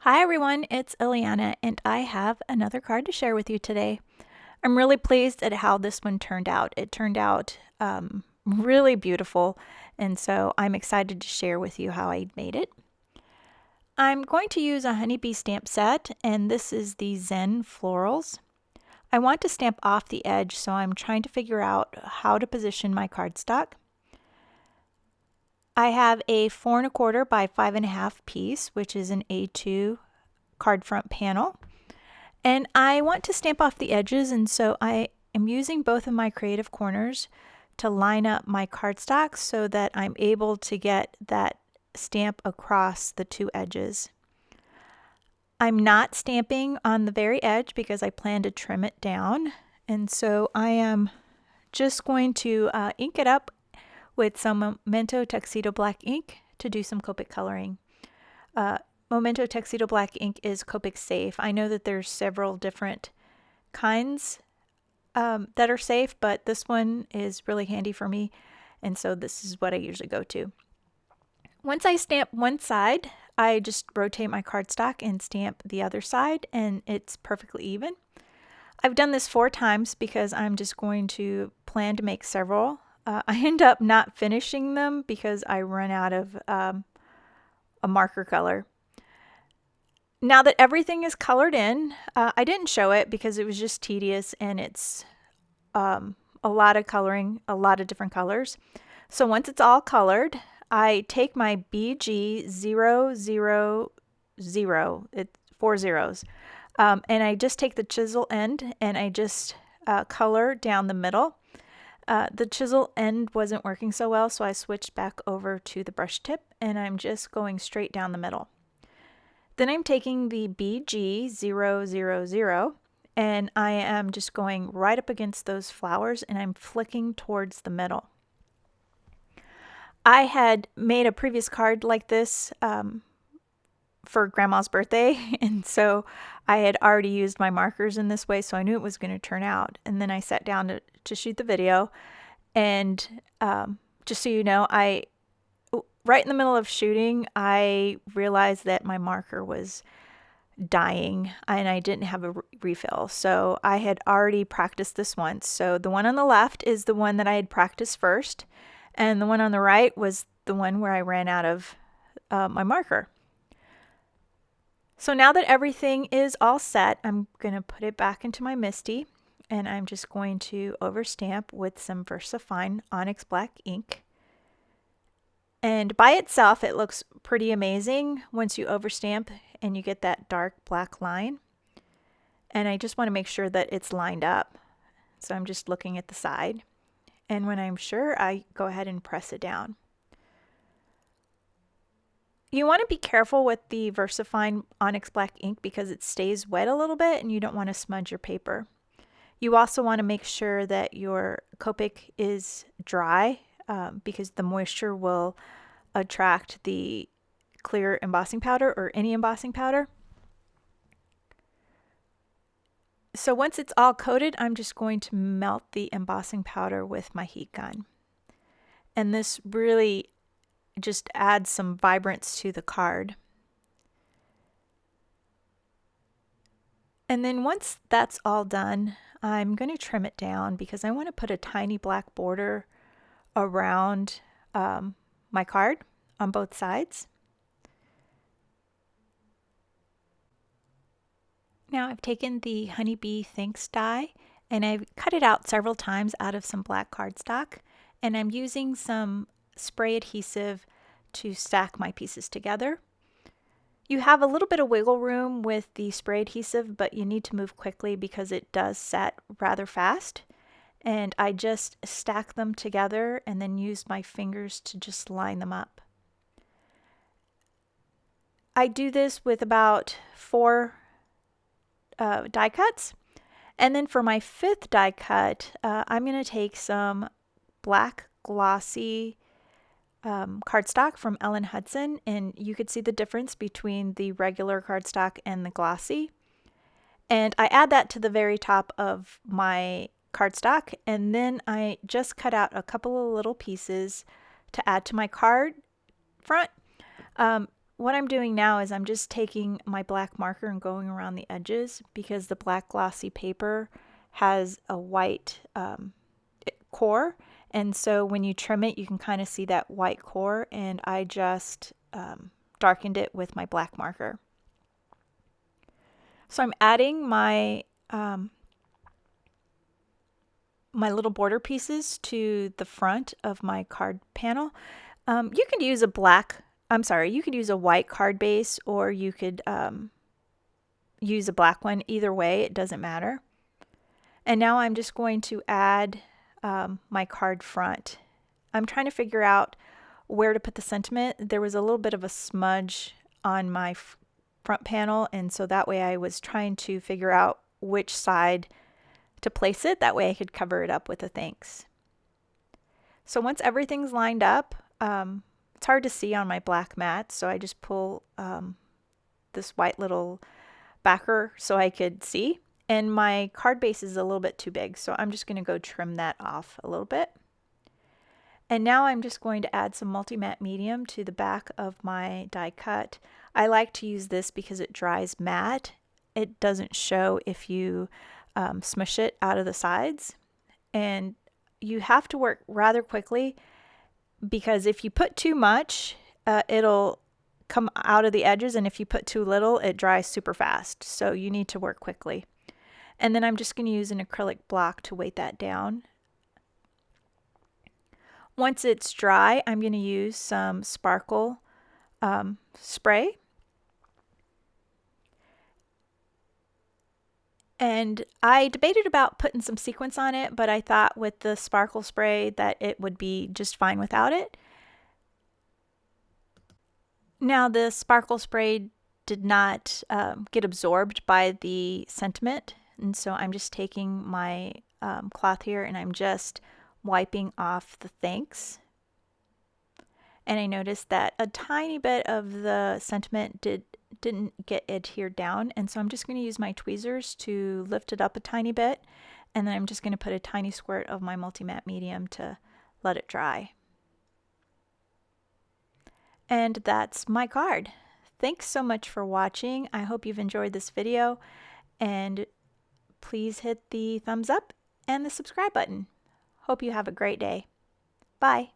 Hi everyone, it's Ileana and I have another card to share with you today. I'm really pleased at how this one turned out. It turned out really beautiful, and so I'm excited to share with you how I made it. I'm going to use a HoneyBee stamp set, and this is the Zen Florals. I want to stamp off the edge, so I'm trying to figure out how to position my cardstock. I have a 4 1/4 by 5 1/2 piece, which is an A2 card front panel. And I want to stamp off the edges, and so I am using both of my creative corners to line up my cardstock so that I'm able to get that stamp across the two edges. I'm not stamping on the very edge because I plan to trim it down, and so I am just going to ink it up with some Memento Tuxedo Black ink to do some Copic coloring. Memento Tuxedo Black ink is Copic safe. I know that there's several different kinds that are safe, but this one is really handy for me, and so this is what I usually go to. Once I stamp one side, I just rotate my cardstock and stamp the other side, and it's perfectly even. I've done this 4 times because I'm just going to plan to make several. I end up not finishing them because I run out of a marker color. Now that everything is colored in, I didn't show it because it was just tedious, and it's a lot of coloring, a lot of different colors. So once it's all colored, I take my BG000, it's 4 zeros, and I just take the chisel end and I just color down the middle. The chisel end wasn't working so well, so I switched back over to the brush tip, and I'm just going straight down the middle. Then I'm taking the BG000 and I am just going right up against those flowers, and I'm flicking towards the middle. I had made a previous card like this for Grandma's birthday, and so I had already used my markers in this way, so I knew it was going to turn out. And then I sat down to shoot the video, and just so you know, right in the middle of shooting, I realized that my marker was dying and I didn't have a refill. So I had already practiced this once. So the one on the left is the one that I had practiced first, and the one on the right was the one where I ran out of my marker. So now that everything is all set, I'm going to put it back into my MISTI, and I'm just going to overstamp with some VersaFine Onyx Black ink. And by itself, it looks pretty amazing once you overstamp and you get that dark black line. And I just want to make sure that it's lined up. So I'm just looking at the side. And when I'm sure, I go ahead and press it down. You want to be careful with the VersaFine Onyx Black ink because it stays wet a little bit and you don't want to smudge your paper. You also want to make sure that your Copic is dry because the moisture will attract the clear embossing powder or any embossing powder. So once it's all coated, I'm just going to melt the embossing powder with my heat gun. And this really just adds some vibrance to the card. And then once that's all done, I'm going to trim it down because I want to put a tiny black border around my card on both sides. Now I've taken the HoneyBee Thanks die and I've cut it out several times out of some black cardstock, and I'm using some spray adhesive to stack my pieces together. You have a little bit of wiggle room with the spray adhesive, but you need to move quickly because it does set rather fast. And I just stack them together and then use my fingers to just line them up. I do this with about 4 die cuts. And then for my 5th die cut, I'm going to take some black glossy cardstock from Ellen Hudson, and you could see the difference between the regular cardstock and the glossy. And I add that to the very top of my cardstock, and then I just cut out a couple of little pieces to add to my card front. what I'm doing now is I'm just taking my black marker and going around the edges because the black glossy paper has a white core, and so when you trim it you can kind of see that white core, and I just darkened it with my black marker. So I'm adding my my little border pieces to the front of my card panel. You could use you could use a white card base, or you could use a black one. Either way, it doesn't matter. And now I'm just going to add my card front. I'm trying to figure out where to put the sentiment. There was a little bit of a smudge on my front panel, and so that way I was trying to figure out which side to place it. That way I could cover it up with a thanks. So once everything's lined up, it's hard to see on my black mat, so I just pull this white little backer so I could see. And my card base is a little bit too big, so I'm just going to go trim that off a little bit. And now I'm just going to add some multi-matte medium to the back of my die cut. I like to use this because it dries matte. It doesn't show if you smush it out of the sides. And you have to work rather quickly, because if you put too much, it'll come out of the edges, and if you put too little, it dries super fast. So you need to work quickly. And then I'm just going to use an acrylic block to weight that down. Once it's dry, I'm going to use some sparkle spray. And I debated about putting some sequins on it, but I thought with the sparkle spray that it would be just fine without it. Now the sparkle spray did not get absorbed by the sentiment, and so I'm just taking my cloth here and I'm just wiping off the thanks. And I noticed that a tiny bit of the sentiment didn't get adhered down, and so I'm just going to use my tweezers to lift it up a tiny bit, and then I'm just going to put a tiny squirt of my multi-matte medium to let it dry. And that's my card. Thanks so much for watching. I hope you've enjoyed this video, and please hit the thumbs up and the subscribe button. Hope you have a great day. Bye.